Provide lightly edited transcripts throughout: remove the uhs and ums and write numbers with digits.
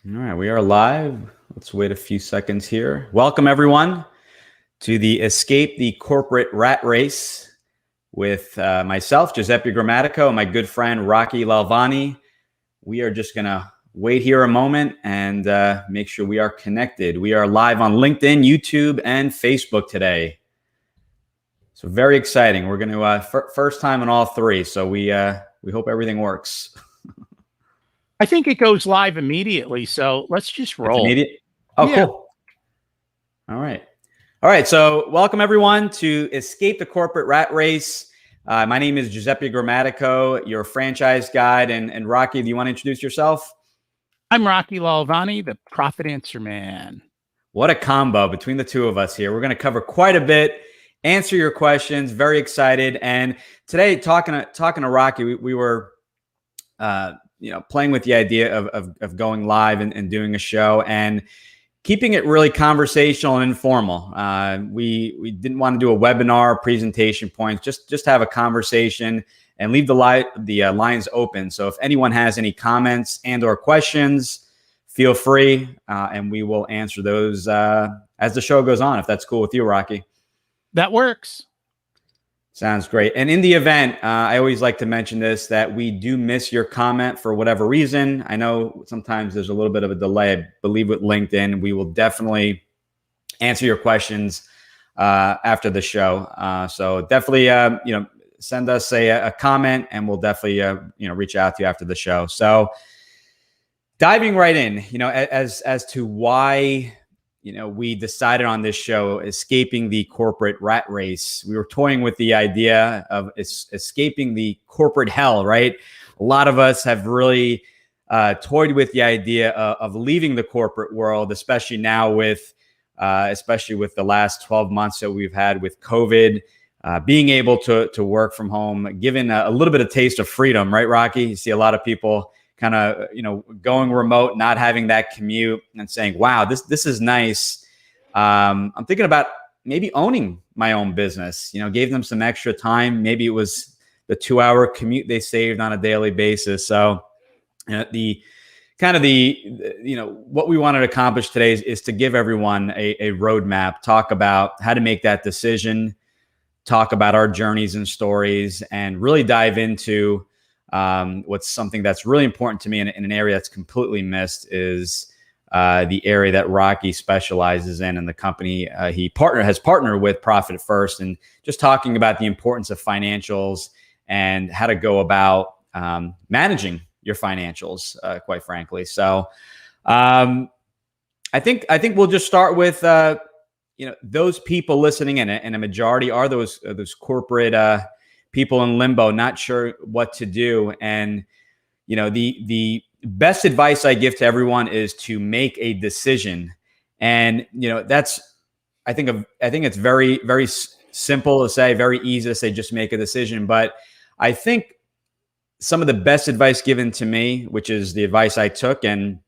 All right, we are live. Let's wait a few seconds here. Welcome, everyone, to the Escape the Corporate Rat Race with myself, Giuseppe Grammatico, and my good friend, Rocky Lalvani. We are just going to wait here a moment and make sure we are connected. We are live on LinkedIn, YouTube, and Facebook today. So very exciting. We're going to first time on all three. So we hope everything works. I think it goes live immediately, so let's just roll. It's immediate? Oh, yeah. Cool. All right. So welcome, everyone, to Escape the Corporate Rat Race. My name is Giuseppe Grammatico, your franchise guide. And Rocky, do you want to introduce yourself? I'm Rocky Lalvani, the Profit Answer Man. What a combo between the two of us here. We're going to cover quite a bit, answer your questions. Very excited. And today, talking to Rocky, we were playing with the idea of going live and doing a show and keeping it really conversational and informal. We didn't want to do a webinar presentation points, just have a conversation and leave the lines open. So if anyone has any comments and or questions, feel free and we will answer those as the show goes on, if that's cool with you, Rocky. That works. Sounds great. And in the event, I always like to mention this, that we do miss your comment for whatever reason. I know sometimes there's a little bit of a delay. I believe with LinkedIn, we will definitely answer your questions after the show. So definitely, send us a comment and we'll definitely, reach out to you after the show. So diving right in, as to why we decided on this show, escaping the corporate rat race. We were toying with the idea of escaping the corporate hell, right? A lot of us have really toyed with the idea of leaving the corporate world, especially now with the last 12 months that we've had with COVID, being able to work from home, given a little bit of taste of freedom, right, Rocky? You see a lot of people kind of, going remote, not having that commute and saying, wow, this is nice. I'm thinking about maybe owning my own business, gave them some extra time. Maybe it was the 2-hour commute they saved on a daily basis. So what we wanted to accomplish today is to give everyone a roadmap, talk about how to make that decision, talk about our journeys and stories, and really dive into what's something that's really important to me in an area that's completely missed is the area that Rocky specializes in the company he has partnered with, Profit First, and just talking about the importance of financials and how to go about managing your financials, quite frankly. So I think we'll just start with those people listening in, and a majority are those corporate people in limbo, not sure what to do. And, the best advice I give to everyone is to make a decision. And, I think it's very, very simple to say, very easy to say, just make a decision. But I think some of the best advice given to me, which is the advice I took, and,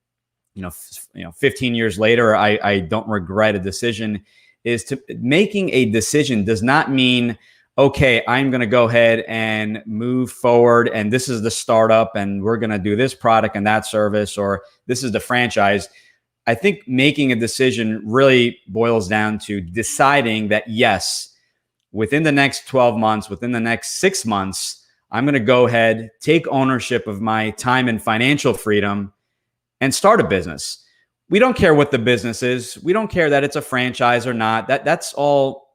15 years later, I don't regret a decision, is to making a decision does not mean, okay, I'm going to go ahead and move forward, and this is the startup, and we're going to do this product and that service, or this is the franchise. I think making a decision really boils down to deciding that, yes, within the next 12 months, within the next 6 months, I'm going to go ahead, take ownership of my time and financial freedom, and start a business. We don't care what the business is. We don't care that it's a franchise or not. That's all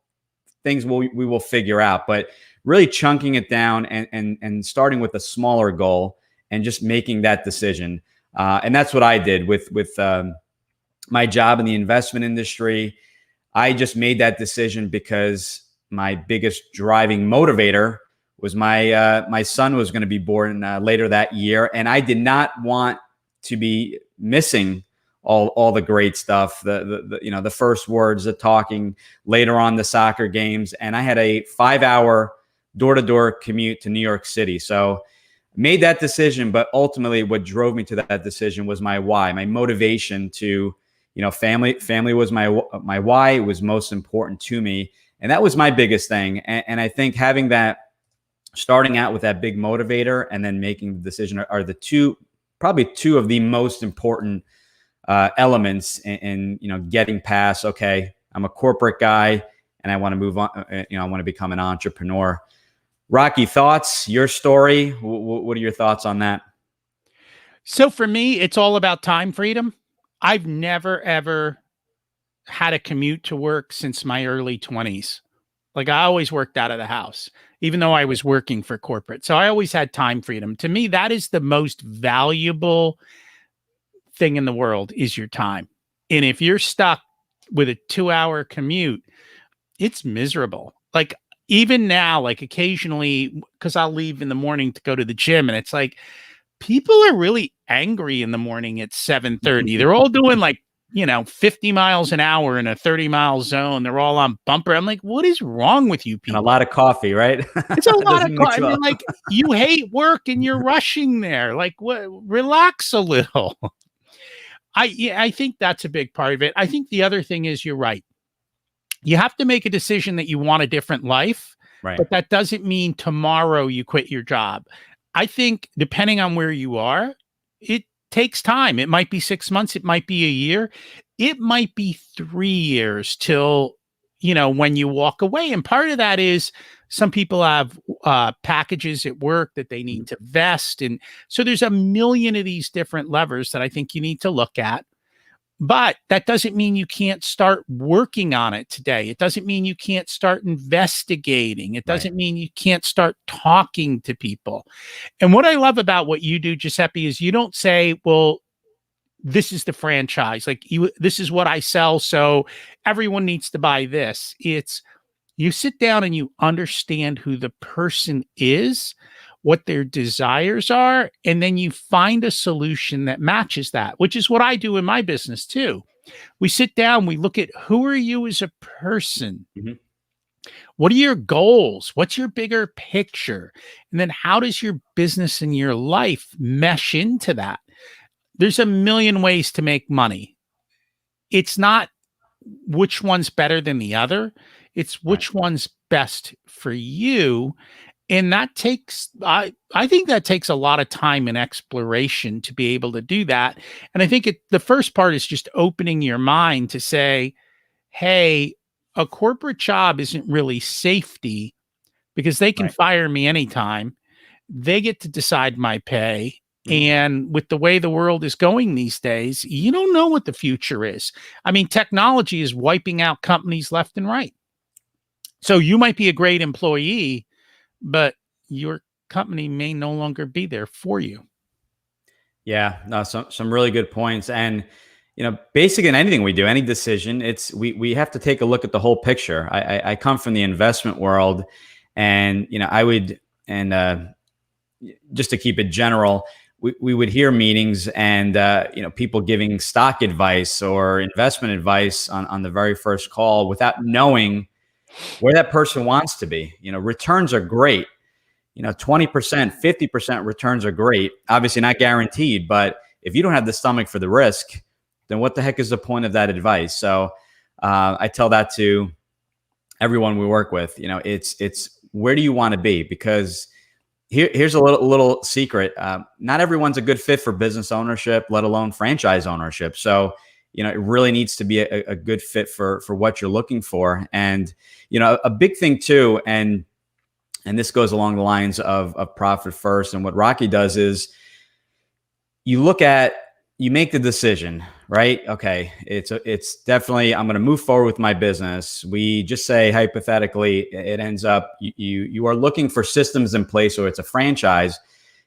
things we will figure out, but really chunking it down and starting with a smaller goal and just making that decision. And that's what I did with my job in the investment industry. I just made that decision because my biggest driving motivator was my son was going to be born later that year. And I did not want to be missing all the great stuff, the first words, the talking, later on the soccer games. And I had a 5-hour door-to-door commute to New York City. So made that decision, but ultimately what drove me to that decision was my why, my motivation to, family was my why. It was most important to me. And that was my biggest thing. And I think having that, starting out with that big motivator and then making the decision are probably two of the most important elements in getting past, okay, I'm a corporate guy and I want to move on, I want to become an entrepreneur. Rocky, thoughts, your story, what are your thoughts on that? So for me, it's all about time freedom. I've never, ever had a commute to work since my early 20s. Like I always worked out of the house, even though I was working for corporate. So I always had time freedom. To me, that is the most valuable thing in the world is your time. And if you're stuck with a 2-hour commute, it's miserable. Like even now, like occasionally, because I'll leave in the morning to go to the gym, and it's like people are really angry in the morning at 7:30. They're all doing like 50 miles an hour in a 30-mile zone. They're all on bumper. I'm like, what is wrong with you people? And a lot of coffee, right? It's a lot of coffee. I mean, like you hate work and you're rushing there. Like, what? Relax a little. I think that's a big part of it. I think the other thing is you're right. You have to make a decision that you want a different life, Right. but that doesn't mean tomorrow you quit your job. I think depending on where you are, it takes time. It might be 6 months. It might be a year. It might be 3 years till, when you walk away. And part of that is some people have packages at work that they need to vest. And so there's a million of these different levers that I think you need to look at. But that doesn't mean you can't start working on it today. It doesn't mean you can't start investigating. It doesn't mean you can't start talking to people. And what I love about what you do, Giuseppe, is you don't say, well, this is the franchise. Like this is what I sell. So everyone needs to buy this. It's you sit down and you understand who the person is, what their desires are, and then you find a solution that matches that, which is what I do in my business too. We sit down, we look at who are you as a person? Mm-hmm. What are your goals? What's your bigger picture? And then how does your business and your life mesh into that? There's a million ways to make money. It's not which one's better than the other. It's which one's best for you. And that takes, I think that takes a lot of time and exploration to be able to do that. And I think the first part is just opening your mind to say, hey, a corporate job isn't really safety because they can fire me anytime. They get to decide my pay. And with the way the world is going these days, you don't know what the future is. I mean, technology is wiping out companies left and right. So you might be a great employee, but your company may no longer be there for you. Yeah, no, some really good points. And, basically in anything we do, any decision, we have to take a look at the whole picture. I come from the investment world and, I would, and just to keep it general, we would hear meetings and, people giving stock advice or investment advice on the very first call without knowing where that person wants to be. Returns are great. 20%, 50% returns are great. Obviously not guaranteed, but if you don't have the stomach for the risk, then what the heck is the point of that advice? So I tell that to everyone we work with. It's where do you want to be? Because here's a little secret. Not everyone's a good fit for business ownership, let alone franchise ownership. So it really needs to be a good fit for what you're looking for. And, a big thing too, and this goes along the lines of profit first. And what Rocky does is you make the decision, right? Okay. It's definitely, I'm going to move forward with my business. We just say, hypothetically, it ends up, you are looking for systems in place, or it's a franchise.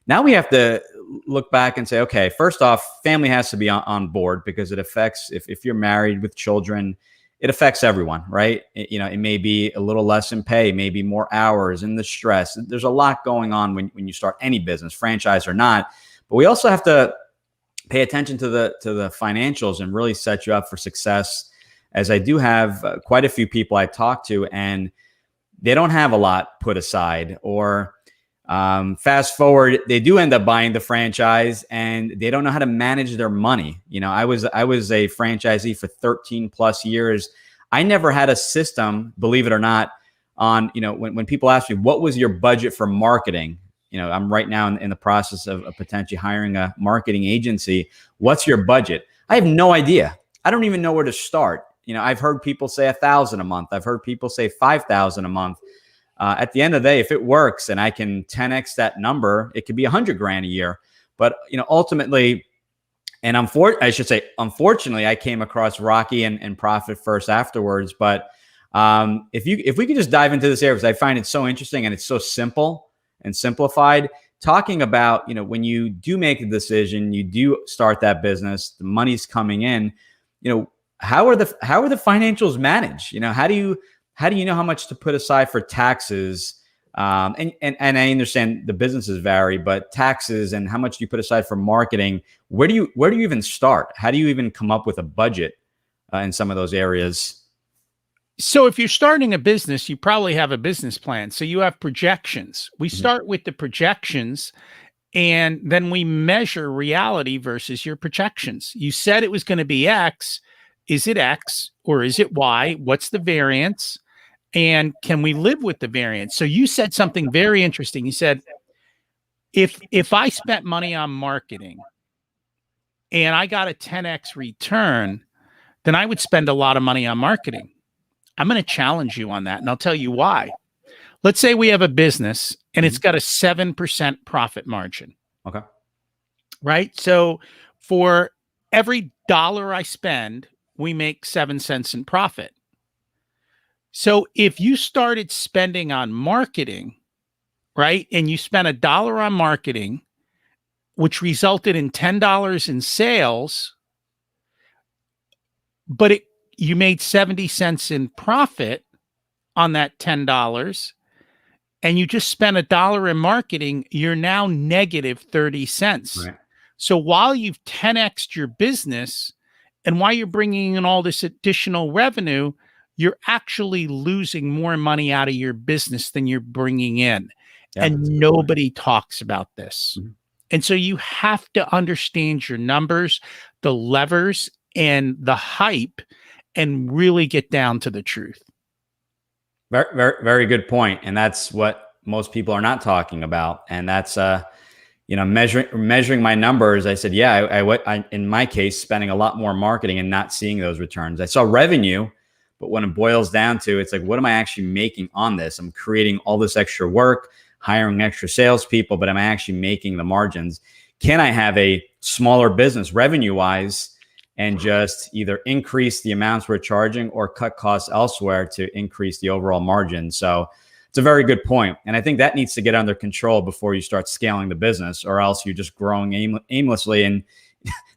Now we have to look back and say, okay, first off, family has to be on board because it affects, if you're married with children, it affects everyone, right? It may be a little less in pay, maybe more hours and the stress. There's a lot going on when you start any business, franchise or not. But we also have to pay attention to the financials and really set you up for success. As I do have quite a few people I talk to, and they don't have a lot put aside, or fast forward, they do end up buying the franchise and they don't know how to manage their money. I was a franchisee for 13 plus years. I never had a system, believe it or not, on, when people ask me, what was your budget for marketing? I'm right now in the process of potentially hiring a marketing agency. What's your budget? I have no idea. I don't even know where to start. I've heard people say 1,000 a month. I've heard people say 5,000 a month. At the end of the day, if it works and I can 10x that number, it could be 100 grand a year. But ultimately, and unfortunately, I came across Rocky and Profit First afterwards. But if we could just dive into this area, because I find it so interesting and it's so simple and simplified. Talking about when you do make a decision, you do start that business, the money's coming in. How are the financials managed? How do you know how much to put aside for taxes? And I understand the businesses vary, but taxes and how much do you put aside for marketing? Where do you even start? How do you even come up with a budget in some of those areas? So if you're starting a business, you probably have a business plan. So you have projections. We start with the projections, and then we measure reality versus your projections. You said it was going to be X. Is it X or is it Y? What's the variance? And can we live with the variance? So you said something very interesting. You said, if I spent money on marketing and I got a 10x return, then I would spend a lot of money on marketing. I'm going to challenge you on that, and I'll tell you why. Let's say we have a business and it's got a 7% profit margin. Okay. Right? So for every dollar I spend, we make 7 cents in profit. So if you started spending on marketing, right, and you spent $1 on marketing, which resulted in $10 in sales, but you made 70 cents in profit on that $10, and you just spent $1 in marketing, you're now negative 30 cents. Right. So while you've 10x'd your business and while you're bringing in all this additional revenue, you're actually losing more money out of your business than you're bringing in. Yeah, and nobody talks about this. Mm-hmm. And so you have to understand your numbers, the levers, and the hype, and really get down to the truth. Very, very, very good point. And that's what most people are not talking about. And that's, measuring my numbers. I said, yeah, I in my case, spending a lot more marketing and not seeing those returns. I saw revenue, but when it boils down to, it's like, what am I actually making on this? I'm creating all this extra work, hiring extra salespeople, but am I actually making the margins? Can I have a smaller business revenue-wise and just either increase the amounts we're charging or cut costs elsewhere to increase the overall margin? So it's a very good point. And I think that needs to get under control before you start scaling the business, or else you're just growing aimlessly and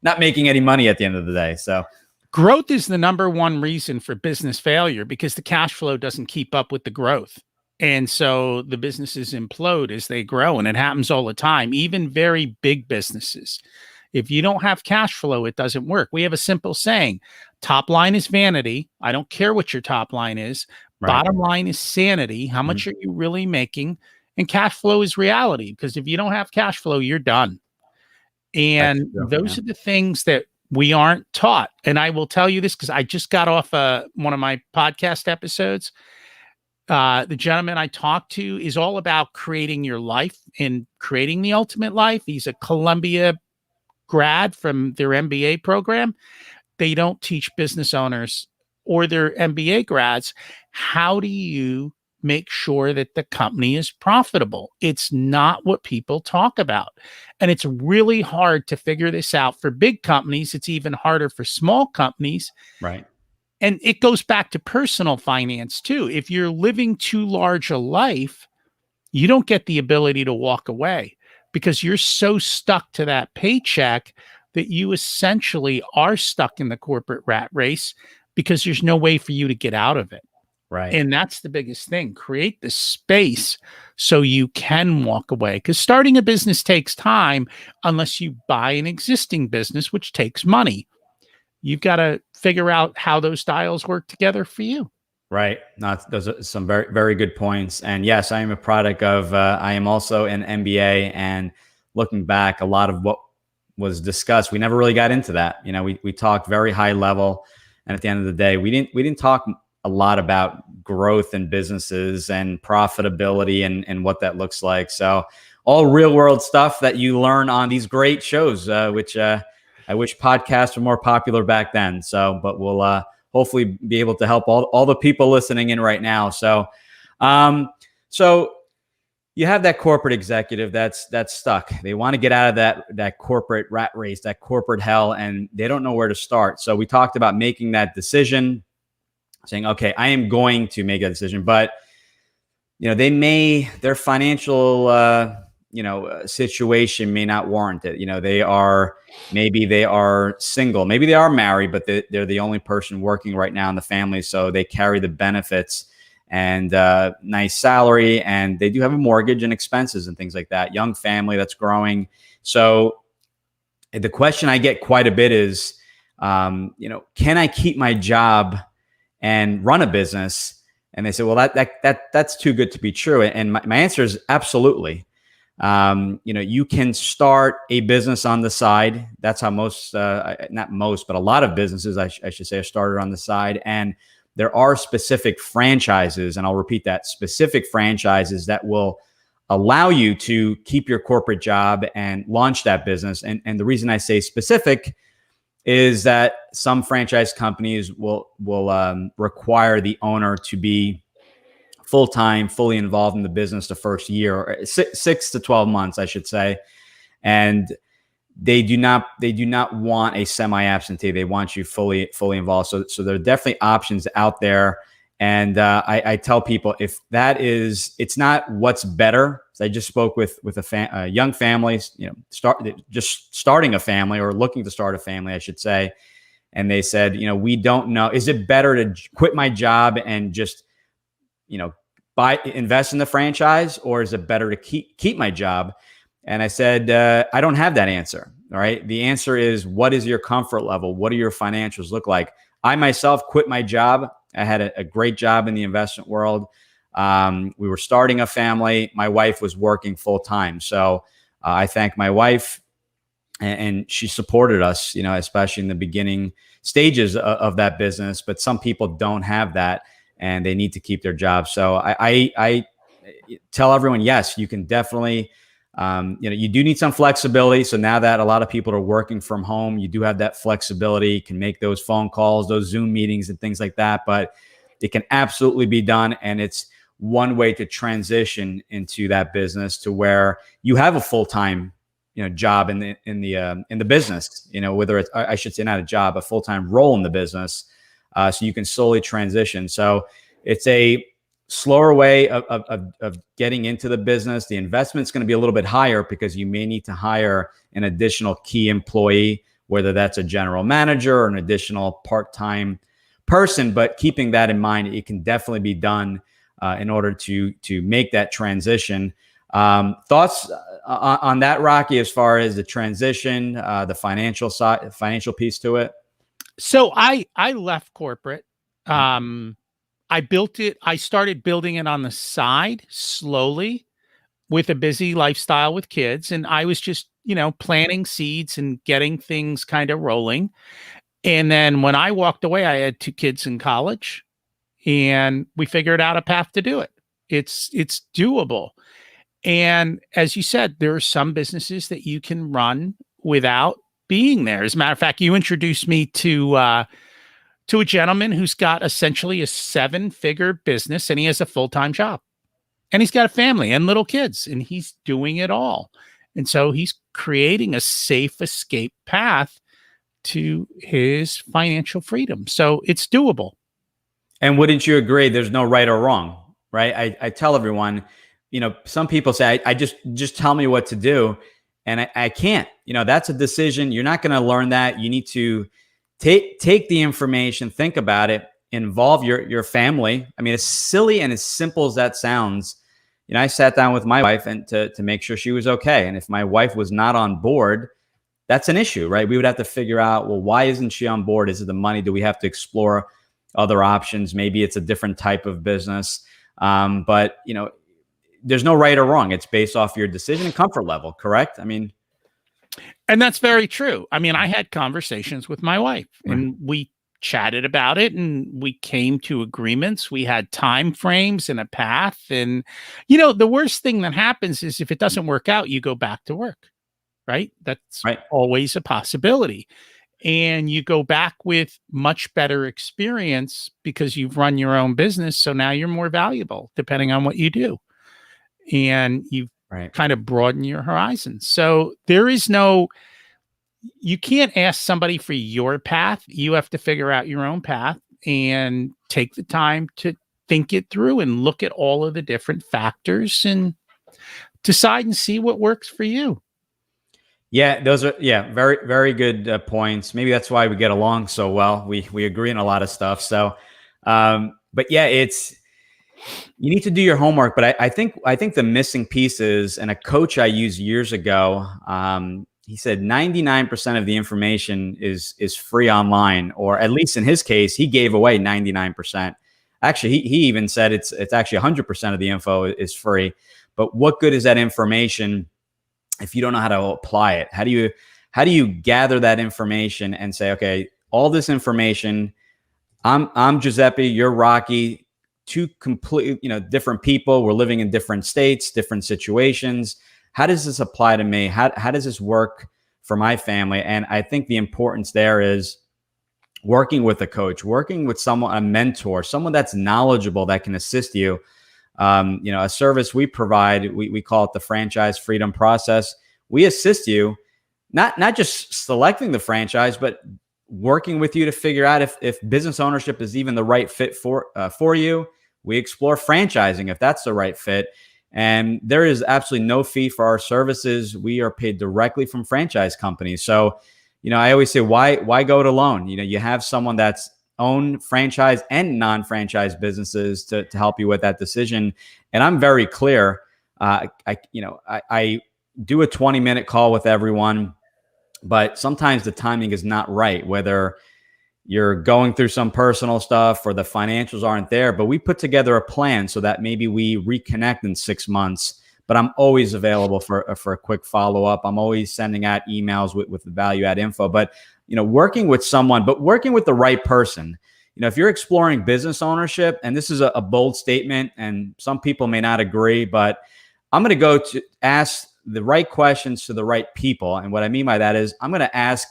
not making any money at the end of the day. So growth is the number one reason for business failure, because the cash flow doesn't keep up with the growth. And so the businesses implode as they grow, and it happens all the time, even very big businesses. If you don't have cash flow, it doesn't work. We have a simple saying: top line is vanity. I don't care what your top line is. Right. Bottom line is sanity. How much are you really making? And cash flow is reality, because if you don't have cash flow, you're done. And those are the things that we aren't taught. And I will tell you this, because I just got off one of my podcast episodes. The gentleman I talked to is all about creating your life and creating the ultimate life. He's a Columbia grad from their MBA program. They don't teach business owners or their MBA grads, how do you make sure that the company is profitable? It's not what people talk about. And it's really hard to figure this out for big companies. It's even harder for small companies. Right. And it goes back to personal finance too. If you're living too large a life, you don't get the ability to walk away, because you're so stuck to that paycheck that you essentially are stuck in the corporate rat race, because there's no way for you to get out of it. Right. And that's the biggest thing. Create the space so you can walk away, because starting a business takes time unless you buy an existing business, which takes money. You've got to figure out how those dials work together for you. Right. No, those are some very, very good points. And yes, I am a product of, I am also an MBA, and looking back, a lot of what was discussed, we never really got into that. We talked very high level. And at the end of the day, we didn't talk a lot about growth in businesses and profitability and what that looks like. So all real world stuff that you learn on these great shows, which I wish podcasts were more popular back then. So, but we'll hopefully be able to help all the people listening in right now. So, so you have that corporate executive that's stuck. They want to get out of that corporate rat race, that corporate hell, and they don't know where to start. So we talked about making that decision, saying, okay, I am going to make a decision, but their financial situation may not warrant it. Maybe they are single, maybe they are married, but they're the only person working right now in the family, so they carry the benefits and nice salary, and they do have a mortgage and expenses and things like that. Young family that's growing. So the question I get quite a bit is, can I keep my job and run a business? And they say, well, that's too good to be true. And my answer is absolutely. You can start a business on the side. That's how not most, but a lot of businesses, I should say, are started on the side. And there are specific franchises, and I'll repeat that, specific franchises that will allow you to keep your corporate job and launch that business. And the reason I say specific is that some franchise companies will require the owner to be full-time, fully involved in the business the first year, or 6 to 12 months, I should say. And they do not want a semi-absentee. They want you fully involved. So there are definitely options out there. And I tell people, if that is, it's not what's better. So I just spoke with a young family, starting a family, or looking to start a family, I should say. And they said, we don't know. Is it better to quit my job and just, invest in the franchise, or is it better to keep my job? And I said, I don't have that answer. All right. The answer is, what is your comfort level? What do your financials look like? I myself quit my job. I had a great job in the investment world. We were starting a family. My wife was working full time. So I thank my wife, and she supported us, especially in the beginning stages of that business. But some people don't have that, and they need to keep their job. So I tell everyone, yes, you can definitely, you do need some flexibility. So now that a lot of people are working from home, you do have that flexibility. You can make those phone calls, those Zoom meetings and things like that, but it can absolutely be done. And it's one way to transition into that business to where you have a full-time, job in the business, whether it's, I should say, not a job, a full-time role in the business. So you can slowly transition. So it's a slower way of getting into the business. The investment's going to be a little bit higher because you may need to hire an additional key employee, whether that's a general manager or an additional part-time person. But keeping that in mind, it can definitely be done in order to make that transition. Thoughts on that, Rocky, as far as the transition, the financial piece to it? So I left corporate. I built it. I started building it on the side slowly with a busy lifestyle with kids. And I was just, planting seeds and getting things kind of rolling. And then when I walked away, I had 2 kids in college, and we figured out a path to do it. It's doable. And as you said, there are some businesses that you can run without being there. As a matter of fact, you introduced me to a gentleman who's got essentially a 7-figure business, and he has a full-time job, and he's got a family and little kids, and he's doing it all. And so he's creating a safe escape path to his financial freedom. So it's doable. And wouldn't you agree? There's no right or wrong, right? I tell everyone, some people say, I just tell me what to do. And I can't, that's a decision. You're not going to learn that. You need to take the information, think about it, involve your family. I mean, as silly and as simple as that sounds, I sat down with my wife and to make sure she was okay. And if my wife was not on board, that's an issue, right? We would have to figure out, well, why isn't she on board? Is it the money? Do we have to explore other options? Maybe it's a different type of business. But there's no right or wrong. It's based off your decision and comfort level, correct? I mean, and that's very true. I mean, I had conversations with my wife, and we chatted about it, and we came to agreements. We had time frames and a path. And, the worst thing that happens is if it doesn't work out, you go back to work. right? That's Right. always a possibility. And you go back with much better experience because you've run your own business. So now you're more valuable depending on what you do. And you've Right. kind of broaden your horizons. So there is no, you can't ask somebody for your path. You have to figure out your own path and take the time to think it through and look at all of the different factors and decide and see what works for you. Yeah, those are very very good points. Maybe that's why we get along so well. We agree on a lot of stuff. So, but yeah, it's you need to do your homework. But I think the missing piece is, and a coach I used years ago, he said 99% of the information is free online, or at least in his case, he gave away 99%. Actually, he even said it's actually 100% of the info is free. But what good is that information if you don't know how to apply it? How do you gather that information and say, okay, all this information, I'm Giuseppe, you're Rocky, two completely, different people. We're living in different states, different situations. How does this apply to me? How does this work for my family? And I think the importance there is working with a coach, working with someone, a mentor, someone that's knowledgeable that can assist you. A service we provide, we call it the franchise freedom process. We assist you, not just selecting the franchise, but working with you to figure out if business ownership is even the right fit for you. We explore franchising if that's the right fit. And there is absolutely no fee for our services. We are paid directly from franchise companies. So, I always say, why go it alone? You have someone that's own franchise and non-franchise businesses to help you with that decision. And I'm very clear. I do a 20-minute call with everyone, but sometimes the timing is not right, whether you're going through some personal stuff or the financials aren't there. But we put together a plan so that maybe we reconnect in 6 months. But I'm always available for a quick follow-up. I'm always sending out emails with the value add info. But working with someone, but working with the right person. If you're exploring business ownership, and this is a bold statement, and some people may not agree, but I'm going to go to ask the right questions to the right people. And what I mean by that is I'm going to ask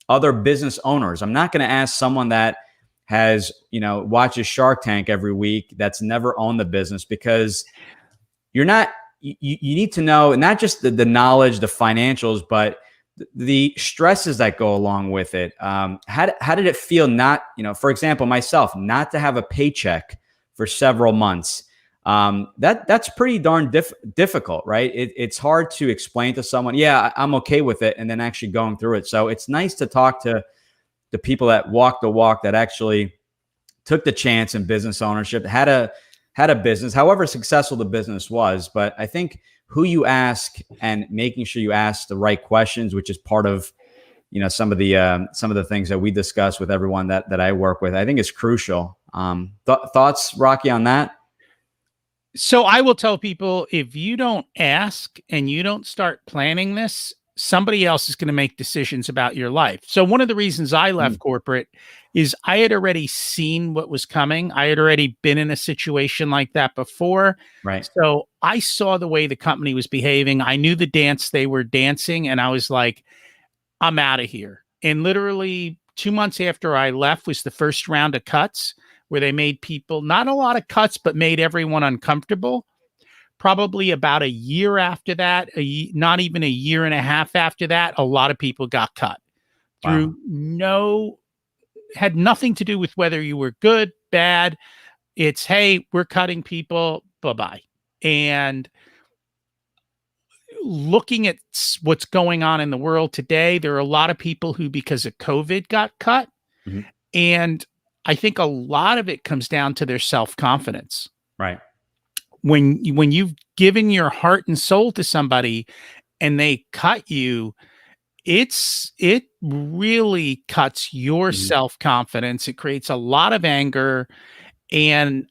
other business owners. I'm not going to ask someone that has, watches Shark Tank every week that's never owned the business, because you need to know not just the knowledge, the financials, but the stresses that go along with it. How did it feel not, for example, myself, not to have a paycheck for several months? That's pretty darn difficult, right? It's hard to explain to someone, yeah, I'm okay with it, and then actually going through it. So it's nice to talk to the people that walk the walk, that actually took the chance in business ownership, had a business, however successful the business was. But I think who you ask and making sure you ask the right questions, which is part of, some of the things that we discuss with everyone that I work with, I think is crucial. Thoughts, Rocky, on that? So I will tell people, if you don't ask and you don't start planning this, somebody else is going to make decisions about your life. So one of the reasons I left corporate is I had already seen what was coming. I had already been in a situation like that before. Right. So I saw the way the company was behaving. I knew the dance they were dancing, and I was like, I'm out of here. And literally 2 months after I left was the first round of cuts, where they made people, not a lot of cuts, but made everyone uncomfortable. Probably about a year after that, not even a year and a half after that, a lot of people got cut through had nothing to do with whether you were good, bad. It's, hey, we're cutting people, bye-bye. And looking at what's going on in the world today, there are a lot of people who, because of COVID, got cut. Mm-hmm. And I think a lot of it comes down to their self-confidence. Right. When you've given your heart and soul to somebody and they cut you, it really cuts your self-confidence. It creates a lot of anger, and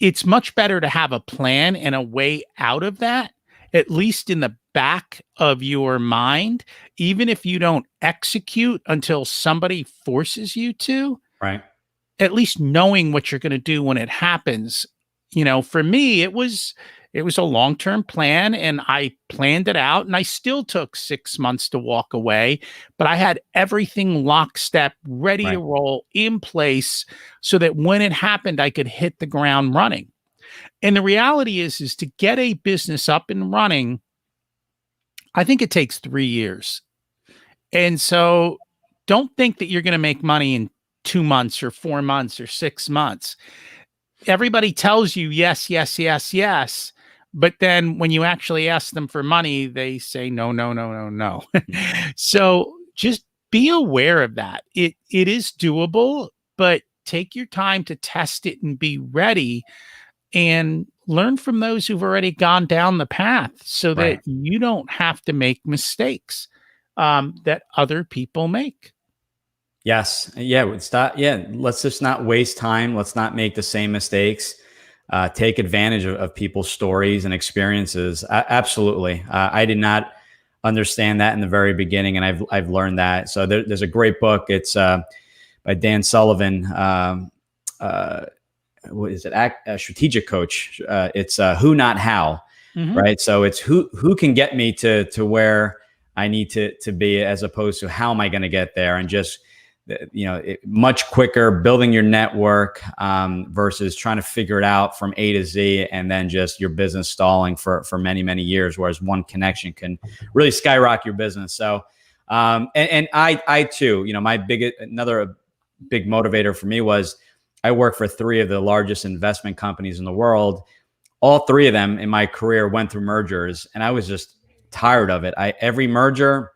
it's much better to have a plan and a way out of that, at least in the back of your mind, even if you don't execute until somebody forces you to. Right. At least knowing what you're going to do when it happens, For me, it was a long-term plan, and I planned it out, and I still took 6 months to walk away, but I had everything lockstep, ready to Right. roll in place so that when it happened, I could hit the ground running. And the reality is to get a business up and running, I think it takes 3 years. And so don't think that you're going to make money in 2 months or 4 months or 6 months. Everybody tells you yes, yes, yes, yes. But then when you actually ask them for money, they say no, no, no, no, no. So just be aware of that. It is doable, but take your time to test it and be ready and learn from those who've already gone down the path so that Right. you don't have to make mistakes that other people make. Yes. Yeah. Let's just not waste time. Let's not make the same mistakes. Take advantage of people's stories and experiences. Absolutely. I did not understand that in the very beginning, and I've learned that. So there's a great book. It's by Dan Sullivan. What is it? Strategic Coach. It's Who, Not How. Mhm. Right. So it's who can get me to where I need to be, as opposed to how am I going to get there, and just much quicker building your network versus trying to figure it out from A to Z, and then just your business stalling for many years, whereas one connection can really skyrocket your business. So and I too, another big motivator for me was I worked for 3 of the largest investment companies in the world. All 3 of them in my career went through mergers, and I was just tired of it. Every merger,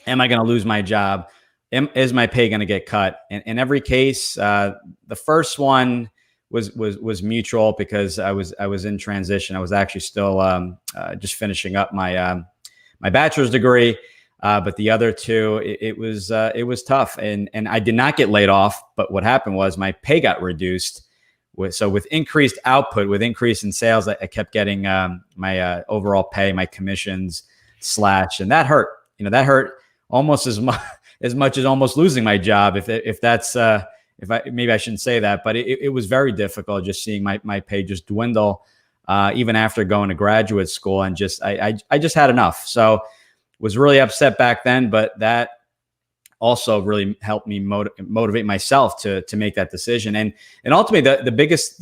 am I going to lose my job? Is my pay going to get cut? And in every case, the first one was mutual because I was in transition. I was actually still just finishing up my bachelor's degree. But the other 2, it was tough, and I did not get laid off. But what happened was my pay got reduced. So with increased output, with increase in sales, I kept getting my overall pay, my commissions slashed, and that hurt. That hurt almost as much as almost losing my job. If that's if I maybe I shouldn't say that, but it was very difficult just seeing my pay just dwindle, even after going to graduate school, and just I just had enough. So was really upset back then, but that also really helped me motivate myself to make that decision. And ultimately, the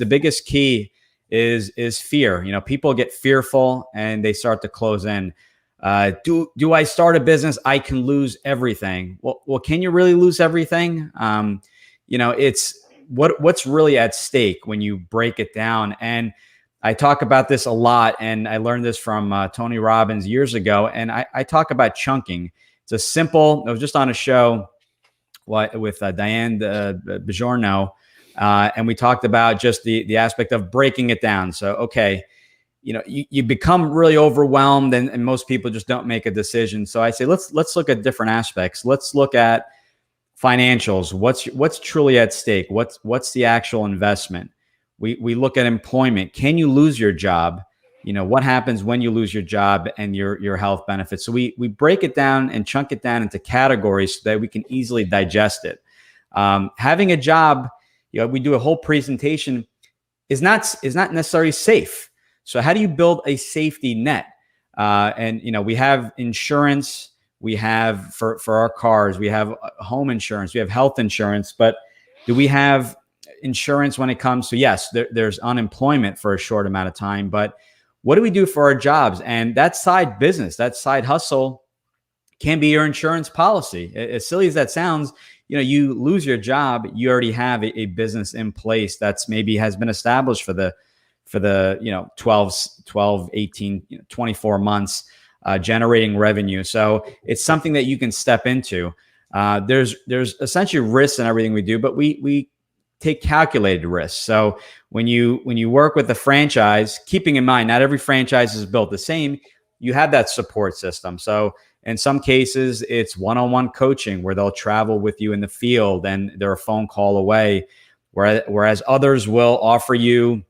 biggest key is fear. People get fearful and they start to close in. Do I start a business? I can lose everything. Well, can you really lose everything? It's what's really at stake when you break it down. And I talk about this a lot, and I learned this from Tony Robbins years ago. And I talk about chunking. It's I was just on a show with Diane Bajorno, and we talked about just the aspect of breaking it down. So, okay, you become really overwhelmed, and most people just don't make a decision. So I say, let's look at different aspects. Let's look at financials. What's truly at stake? What's the actual investment? We look at employment. Can you lose your job? What happens when you lose your job and your health benefits? So we break it down and chunk it down into categories so that we can easily digest it. Having a job, we do a whole presentation, is not necessarily safe. So how do you build a safety net? And we have insurance. We have for our cars. We have home insurance. We have health insurance. But do we have insurance when it comes to, yes, there's unemployment for a short amount of time, but what do we do for our jobs? And that side business, that side hustle can be your insurance policy. As silly as that sounds, you lose your job, you already have a business in place that's maybe has been established for the 12, 18, 24 months, generating revenue. So it's something that you can step into. There's essentially risks in everything we do, but we take calculated risks. So when you work with a franchise, keeping in mind not every franchise is built the same, you have that support system. So in some cases, it's one-on-one coaching where they'll travel with you in the field and they're a phone call away, whereas others will offer you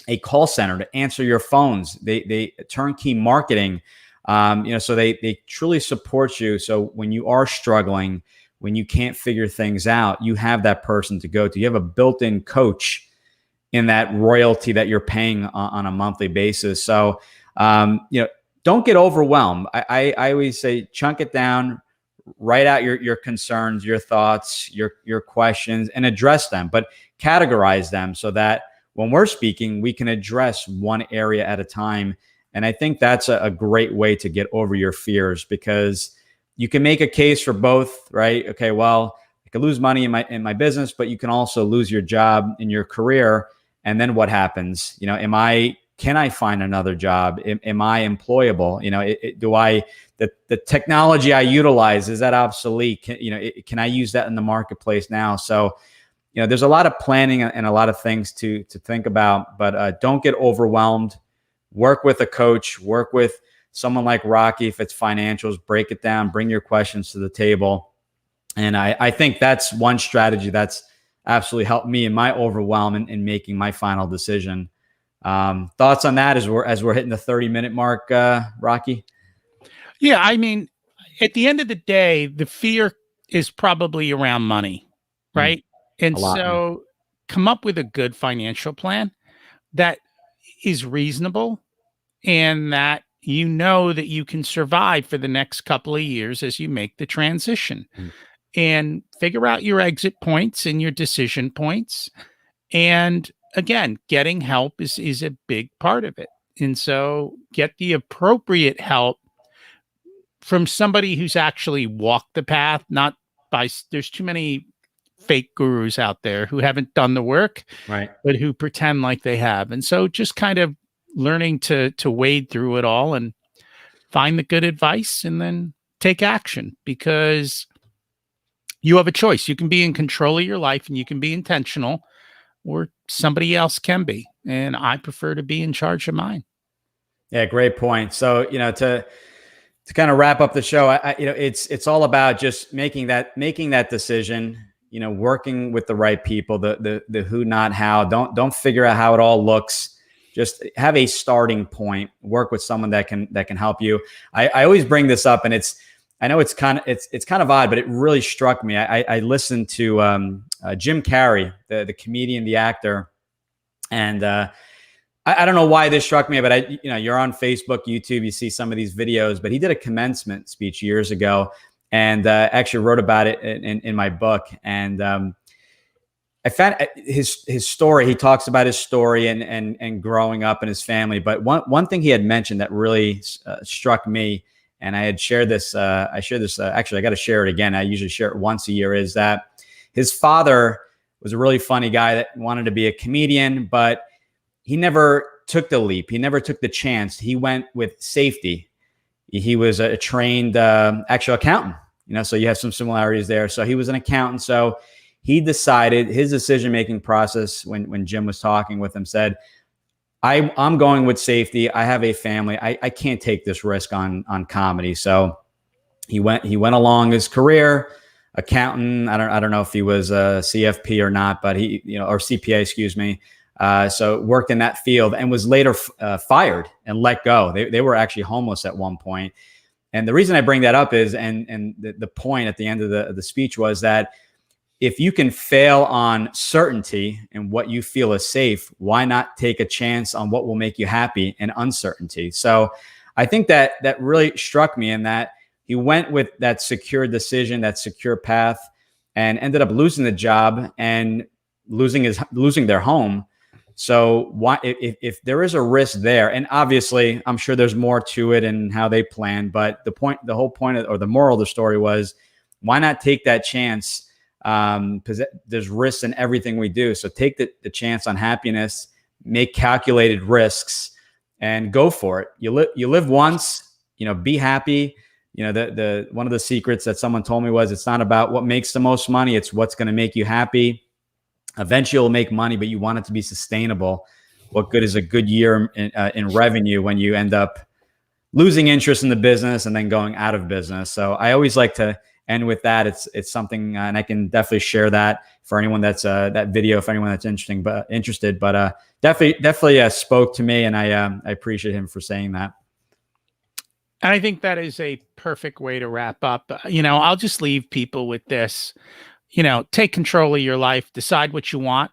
a call center to answer your phones. They turnkey marketing, so they truly support you. So when you are struggling, when you can't figure things out, you have that person to go to. You have a built-in coach in that royalty that you're paying on a monthly basis. So, don't get overwhelmed. I always say, chunk it down, write out your concerns, your thoughts, your questions, and address them, but categorize them so that when we're speaking, we can address one area at a time. And I think that's a great way to get over your fears, because you can make a case for both, right? Okay, well, I could lose money in my business, but you can also lose your job in your career. And then what happens? Can I find another job? Am I employable? The technology I utilize, is that obsolete? Can I use that in the marketplace now? So, there's a lot of planning and a lot of things to think about, but don't get overwhelmed. Work with a coach, work with someone like Rocky. If it's financials, break it down, bring your questions to the table. And I think that's one strategy that's absolutely helped me in my overwhelm in making my final decision. Thoughts on that as we're hitting the 30-minute mark, Rocky? Yeah, I mean, at the end of the day, the fear is probably around money, right? And so come up with a good financial plan that is reasonable, and that that you can survive for the next couple of years as you make the transition, and figure out your exit points and your decision points. And again, getting help is a big part of it. And so get the appropriate help from somebody who's actually walked the path, not there's too many fake gurus out there who haven't done the work, right, but who pretend like they have. And so just kind of learning to wade through it all and find the good advice and then take action, because you have a choice. You can be in control of your life and you can be intentional, or somebody else can be. And I prefer to be in charge of mine. Yeah, great point. So, to kind of wrap up the show, it's all about just making that decision, working with the right people, the who, not how. Don't figure out how it all looks. Just have a starting point, work with someone that can help you. I always bring this up, and I know it's kind of odd, but it really struck me. I listened to Jim Carrey, the comedian, the actor, and I don't know why this struck me, but you're on Facebook, YouTube, you see some of these videos, but he did a commencement speech years ago, and actually wrote about it in my book. And I found his story. He talks about his story and growing up in his family. But one thing he had mentioned that really struck me, and I had shared this. Actually, I got to share it again. I usually share it once a year. Is that his father was a really funny guy that wanted to be a comedian, but he never took the leap. He never took the chance. He went with safety. He was a trained actual accountant. So you have some similarities there. So he was an accountant. So he decided, his decision-making process when Jim was talking with him, said, I'm going with safety. I have a family. I can't take this risk on comedy. So he went along his career, accountant. I don't know if he was a CFP or not, but or CPA, excuse me. So worked in that field and was later fired and let go. They were actually homeless at one point. And the reason I bring that up is, and the point at the end of the speech was that if you can fail on certainty and what you feel is safe, why not take a chance on what will make you happy and uncertainty? So I think that really struck me, in that he went with that secure decision, that secure path, and ended up losing the job and losing their home. So why, if there is a risk there, and obviously I'm sure there's more to it and how they plan, but the whole point or the moral of the story was, why not take that chance? Because there's risks in everything we do. So take the chance on happiness, make calculated risks, and go for it. You live once, be happy. The one of the secrets that someone told me was, it's not about what makes the most money. It's what's going to make you happy. Eventually you'll make money, but you want it to be sustainable. What good is a good year in revenue when you end up losing interest in the business and then going out of business? So I always like to end with that. It's something, and I can definitely share that for anyone that's that video, for anyone that's interested. But definitely spoke to me, and I appreciate him for saying that. And I think that is a perfect way to wrap up. I'll just leave people with this. Take control of your life, decide what you want,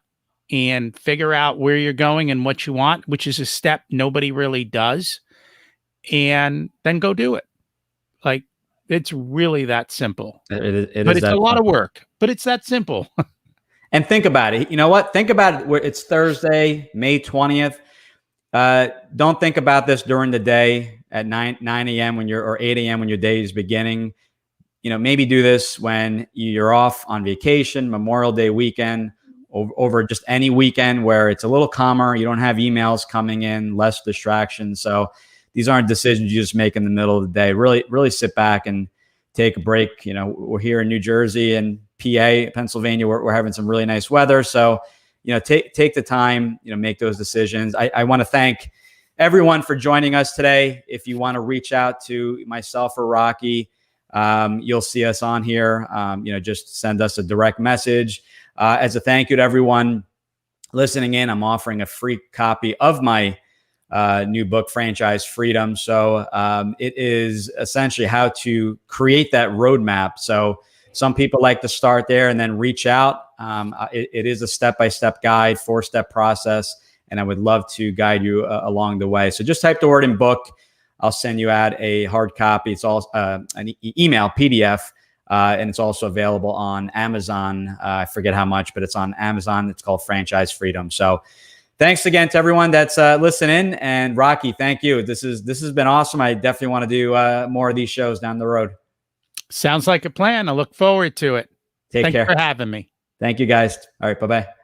and figure out where you're going and what you want, which is a step nobody really does, and then go do it. Like, it's really that simple. It But is it's a that lot of simple. work, but it's that simple. And think about it. You know what? Think about it. It's Thursday, May 20th. Don't think about this during the day at 9 a.m. or 8 a.m. when your day is beginning. Maybe do this when you're off on vacation, Memorial Day weekend, over just any weekend where it's a little calmer. You don't have emails coming in, less distractions. So these aren't decisions you just make in the middle of the day. Really, really sit back and take a break. We're here in New Jersey and PA, Pennsylvania. We're having some really nice weather. So, take the time, make those decisions. I want to thank everyone for joining us today. If you want to reach out to myself or Rocky, you'll see us on here. Just send us a direct message. As a thank you to everyone listening in, I'm offering a free copy of my new book, Franchise Freedom. So it is essentially how to create that roadmap. So some people like to start there and then reach out. It is a step-by-step guide, 4-step process, and I would love to guide you along the way. So just type the word in book. I'll send you out a hard copy. It's all an email PDF, and it's also available on Amazon. I forget how much, but it's on Amazon. It's called Franchise Freedom. So thanks again to everyone that's listening. And Rocky, thank you. This has been awesome. I definitely want to do more of these shows down the road. Sounds like a plan. I look forward to it. Take care. Thanks for having me. Thank you, guys. All right. Bye-bye.